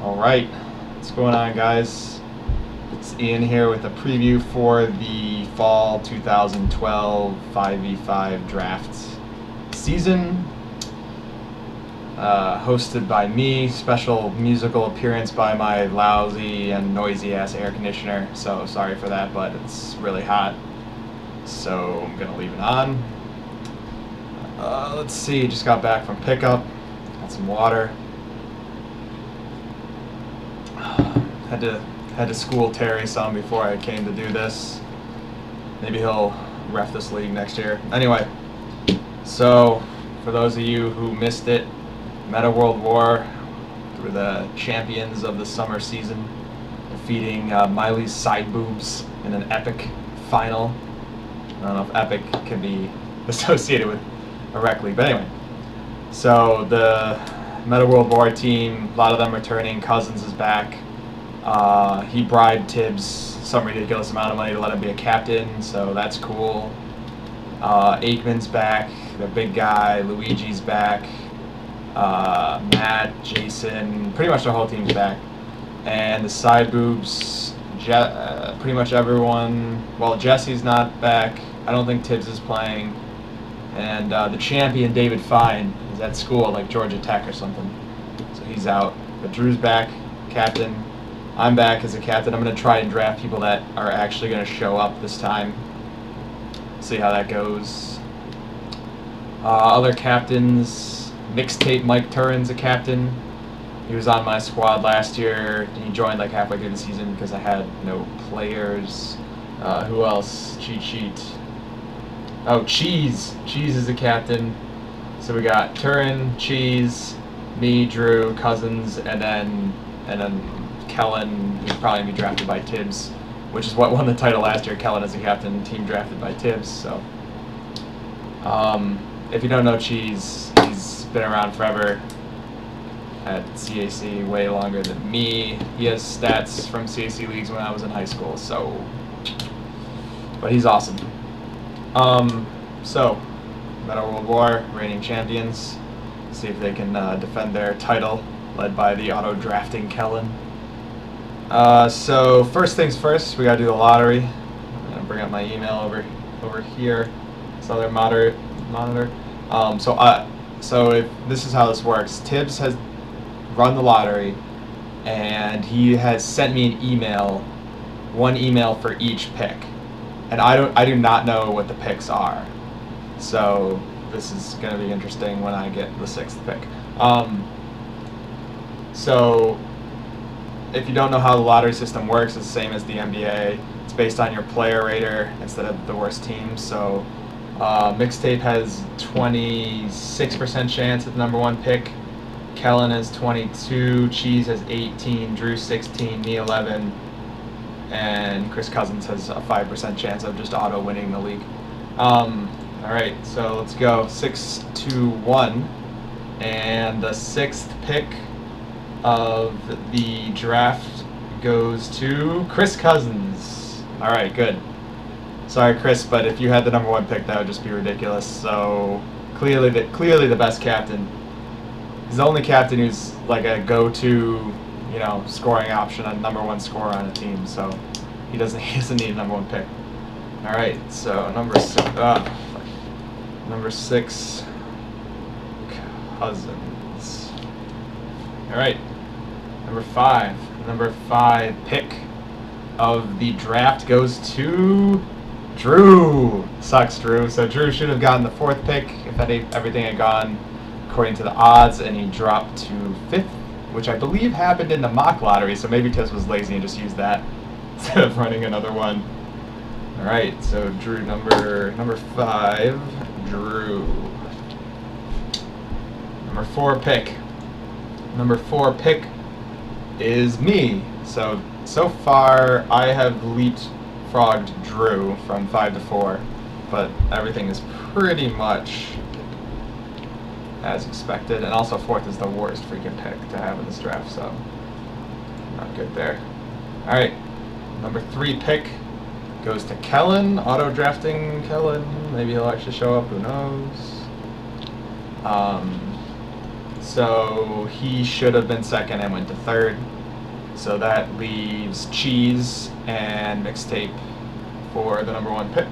Alright, what's going on, guys? It's Ian here with a preview for the fall 2012 5v5 draft season. Hosted by me, special musical appearance by my lousy and noisy ass air conditioner, so sorry for that, but it's really hot, so I'm gonna leave it on. Let's see, just got back from pickup, got some water. Had to school Terry some before I came to do this. Maybe he'll ref this league next year. Anyway, so for those of you who missed it, Meta World War were the champions of the summer season, defeating Miley's side boobs in an epic final. I don't know if epic can be associated with correctly, but anyway. So the Meta World War team, a lot of them returning. Cousins is back. He bribed Tibbs some ridiculous amount of money to let him be a captain, so that's cool. Aikman's back, the big guy. Luigi's back. Matt, Jason, pretty much the whole team's back. And the side boobs, pretty much everyone. Well, Jesse's not back. I don't think Tibbs is playing. And the champion, David Fine, is at school, like Georgia Tech or something. So he's out. But Drew's back, captain. I'm back as a captain. I'm going to try and draft people that are actually going to show up this time. See how that goes. Other captains, Mixtape Mike Turin's a captain. He was on my squad last year. He joined like halfway through the season because I had no players. Who else? Cheat sheet. Oh, Cheese. Cheese is the captain. So we got Turin, Cheese, me, Drew, Cousins, and then Kellen, who's probably going to be drafted by Tibbs, which is what won the title last year. Kellen is the captain, team drafted by Tibbs. So, if you don't know Cheese, he's been around forever at CAC, way longer than me. He has stats from CAC leagues when I was in high school, so, but he's awesome. So, Meta World War, reigning champions. See if they can defend their title, led by the auto-drafting Kellen. So first things first, we gotta do the lottery. I'm gonna bring up my email over here. This other monitor. So if this is how this works, Tibbs has run the lottery, and he has sent me an email, one email for each pick, and I do not know what the picks are. So this is gonna be interesting when I get the 6th pick. So if you don't know how the lottery system works, it's the same as the NBA. It's based on your player rater instead of the worst teams. So Mixtape has 26% chance at the number 1 pick. Kellen has 22. Cheese has 18. Drew 16. Me 11. And Chris Cousins has a 5% chance of just auto winning the league. Alright, so let's go 6-2-1. And the 6th pick of the draft goes to Chris Cousins. Alright, good. Sorry, Chris, but if you had the number 1 pick, that would just be ridiculous. So clearly the best captain. He's the only captain who's like a go-to, scoring option, a number 1 scorer on a team. So he doesn't need a number 1 pick. Alright, so number 6, Cousins. Alright, number 5 pick of the draft goes to Drew. Sucks, Drew. So Drew should have gotten the 4th pick if everything had gone according to the odds, and he dropped to 5th, which I believe happened in the mock lottery, so maybe Tibbs was lazy and just used that instead of running another one. Alright, so Drew, number 5, Drew. Number 4 pick. Number 4 pick is me. So far I have leapfrogged Drew from 5 to 4, but everything is pretty much as expected. And also 4th is the worst freaking pick to have in this draft, so not good there. Alright, number 3 pick goes to Kellen, auto-drafting Kellen. Maybe he'll actually show up, who knows. So he should have been second and went to third. So that leaves Cheese and Mixtape for the number 1 pick.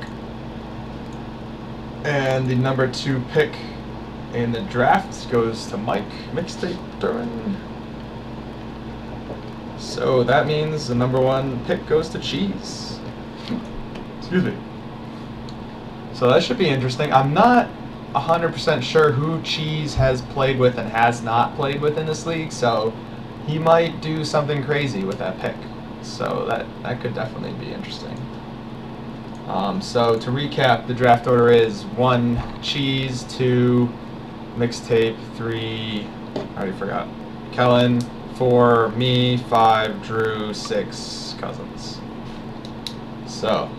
And the number 2 pick in the draft goes to Mike Mixtape Turin. So that means the number 1 pick goes to Cheese. Excuse me. So that should be interesting. I'm not 100% sure who Cheese has played with and has not played with in this league, so he might do something crazy with that pick. So that could definitely be interesting. So to recap, the draft order is 1 Cheese, 2 Mixtape, 3 I already forgot Kellen, 4 me, 5 Drew, 6 Cousins. So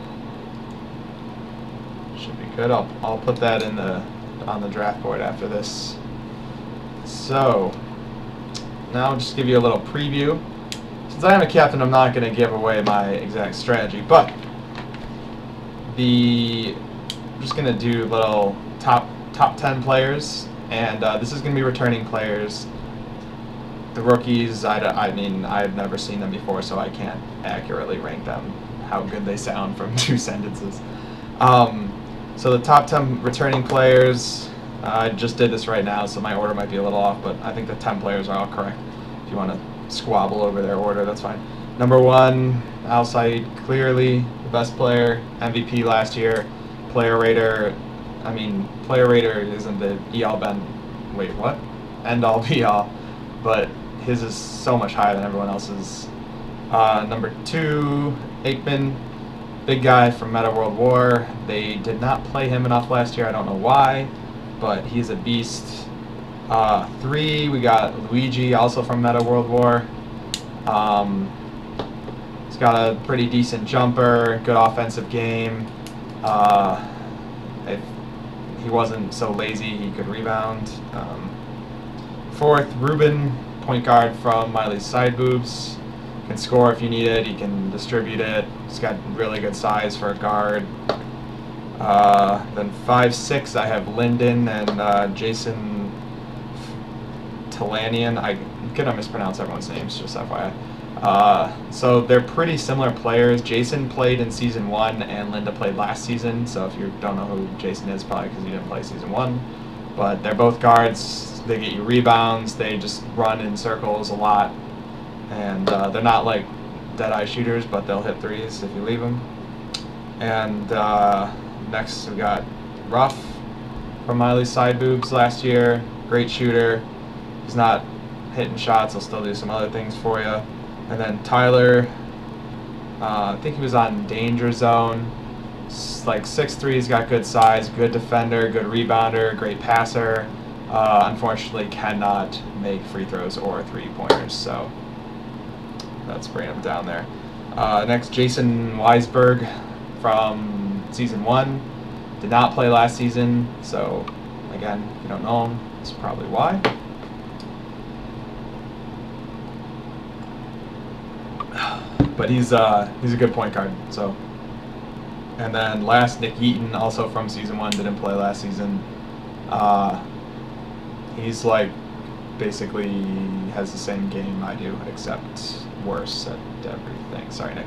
should be good. I'll put that in on the draft board after this. So now I'll just give you a little preview. Since I am a captain, I'm not going to give away my exact strategy, but I'm just going to do little top 10 players, and this is going to be returning players. The rookies, I mean, I've never seen them before, so I can't accurately rank them, how good they sound from 2 sentences. So the top 10 returning players, I just did this right now, so my order might be a little off, but I think the 10 players are all correct. If you want to squabble over their order, that's fine. Number 1, Al Said, clearly the best player, MVP last year. Player rater isn't the end all be all, but his is so much higher than everyone else's. Number 2, Aikman. Big guy from Meta World War. They did not play him enough last year. I don't know why, but he's a beast. 3, we got Luigi, also from Meta World War. He's got a pretty decent jumper, good offensive game. If he wasn't so lazy, he could rebound. 4th, Ruben, point guard from Miley's Side Boobs. Can score if you need it. He can distribute it. He's got really good size for a guard. Then 5, 6, I have Lyndon and Jason Talanian. I'm gonna mispronounce everyone's names, just FYI. So they're pretty similar players. Jason played in season 1 and Linda played last season. So if you don't know who Jason is, probably because you didn't play season 1. But they're both guards. They get you rebounds. They just run in circles a lot. And they're not like dead-eye shooters, but they'll hit threes if you leave them. And next we got Ruff from Miley's Side Boobs last year. Great shooter. He's not hitting shots. He'll still do some other things for you. And then Tyler, I think he was on Danger Zone. Like 6'3", he's got good size, good defender, good rebounder, great passer. Unfortunately, cannot make free throws or 3-pointers, so that's bringing him down there. Next, Jason Weisberg from season 1. Did not play last season, so again, if you don't know him, that's probably why. But he's a good point guard. So, and then last, Nick Eaton, also from season 1, didn't play last season. He's like basically has the same game I do, except worse at everything. Sorry, Nick.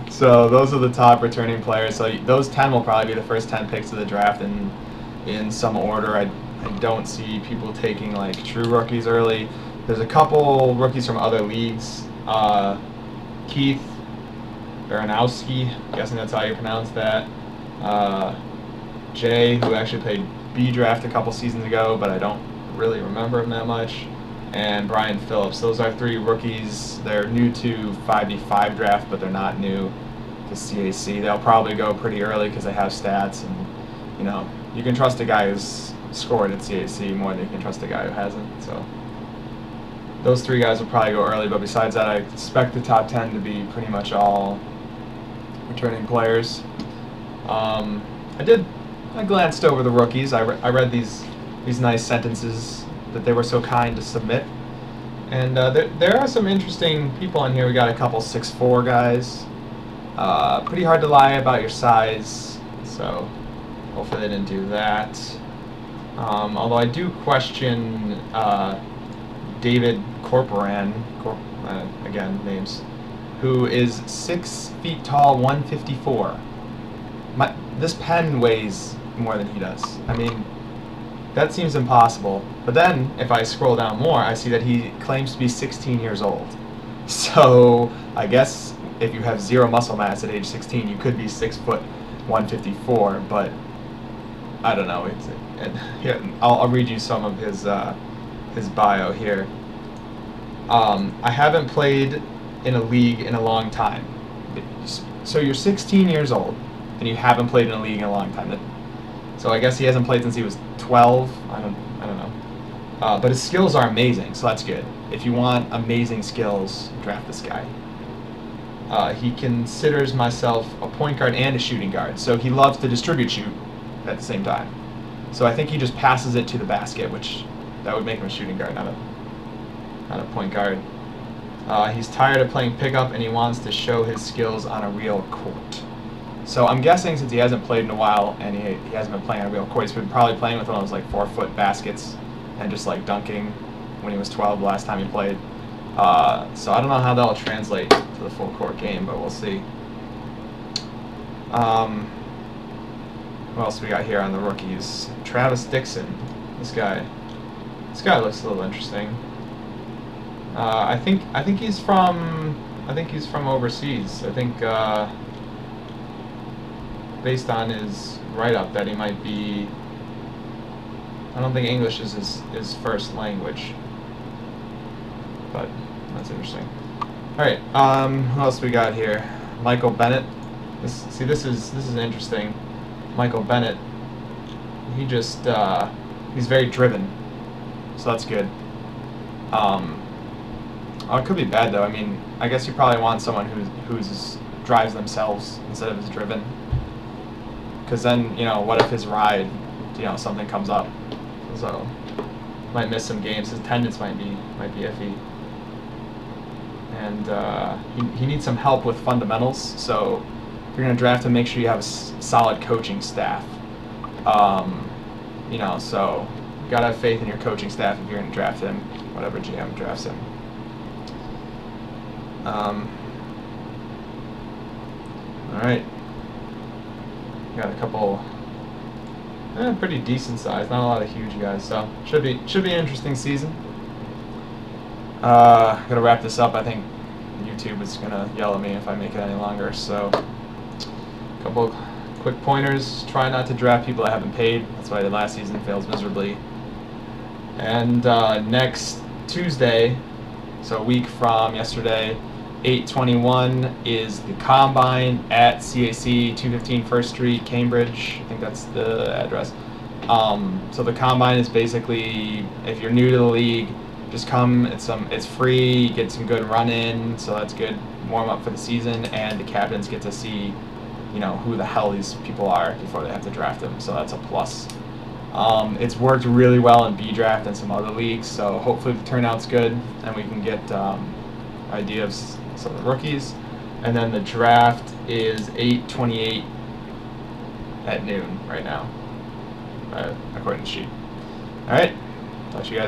So those are the top returning players. So those 10 will probably be the first 10 picks of the draft in some order. I don't see people taking like true rookies early. There's a couple rookies from other leagues. Keith Baranowski, I'm guessing that's how you pronounce that. Jay, who actually played B draft a couple seasons ago, but I don't really remember him that much. And Brian Phillips. Those are 3 rookies. They're new to 5v5 draft, but they're not new to CAC. They'll probably go pretty early because they have stats, and you can trust a guy who's scored at CAC more than you can trust a guy who hasn't. So those 3 guys will probably go early, but besides that, I expect the top 10 to be pretty much all returning players. I glanced over the rookies. I read these nice sentences that they were so kind to submit. And there are some interesting people on here. We got a couple 6'4" guys. Pretty hard to lie about your size, so hopefully they didn't do that. Although I do question David Corporan, again, names, who is 6 feet tall, 154. This pen weighs more than he does. I mean, that seems impossible. But then, if I scroll down more, I see that he claims to be 16 years old. So, I guess if you have zero muscle mass at age 16, you could be 6 foot 154, but I don't know. Here, I'll read you some of his bio here. I haven't played in a league in a long time. So you're 16 years old, and you haven't played in a league in a long time. So I guess he hasn't played since he was 12. I don't know. But his skills are amazing, so that's good. If you want amazing skills, draft this guy. He considers myself a point guard and a shooting guard, so he loves to distribute shoot at the same time. So I think he just passes it to the basket, which that would make him a shooting guard, not a point guard. He's tired of playing pickup, and he wants to show his skills on a real court. So I'm guessing since he hasn't played in a while, and he hasn't been playing on a real court, he's been probably playing with one of those like 4-foot baskets and just like dunking when he was 12 the last time he played. So I don't know how that'll translate to the full court game, but we'll see. What else we got here on the rookies? Travis Dixon. This guy looks a little interesting. I think he's from overseas. I think based on his write-up that he might be. I don't think English is his first language, but that's interesting. All right, who else we got here? Michael Bennett. This is interesting. Michael Bennett. He just he's very driven, so that's good. It could be bad though. I mean, I guess you probably want someone who's drives themselves instead of is driven. Because then, what if his ride, something comes up, so might miss some games. His attendance might be iffy, and he needs some help with fundamentals. So if you're gonna draft him, make sure you have a solid coaching staff. So you gotta have faith in your coaching staff if you're gonna draft him, whatever GM drafts him. All right. Got a couple pretty decent size, not a lot of huge guys, so should be an interesting season. Gonna wrap this up. I think YouTube is gonna yell at me if I make it any longer, so a couple quick pointers. Try not to draft people that haven't paid. That's why the last season fails miserably. And next Tuesday, so a week from yesterday, 8/21 is the Combine at CAC 215 First Street, Cambridge. I think that's the address. So the Combine is basically, if you're new to the league, just come. It's free. Get some good run in, so that's good warm up for the season. And the captains get to see, who the hell these people are before they have to draft them. So that's a plus. It's worked really well in B draft and some other leagues. So hopefully the turnout's good and we can get idea of some of the rookies. And then the draft is 8/28 at noon right now, according to the sheet. All right, talk to you guys later.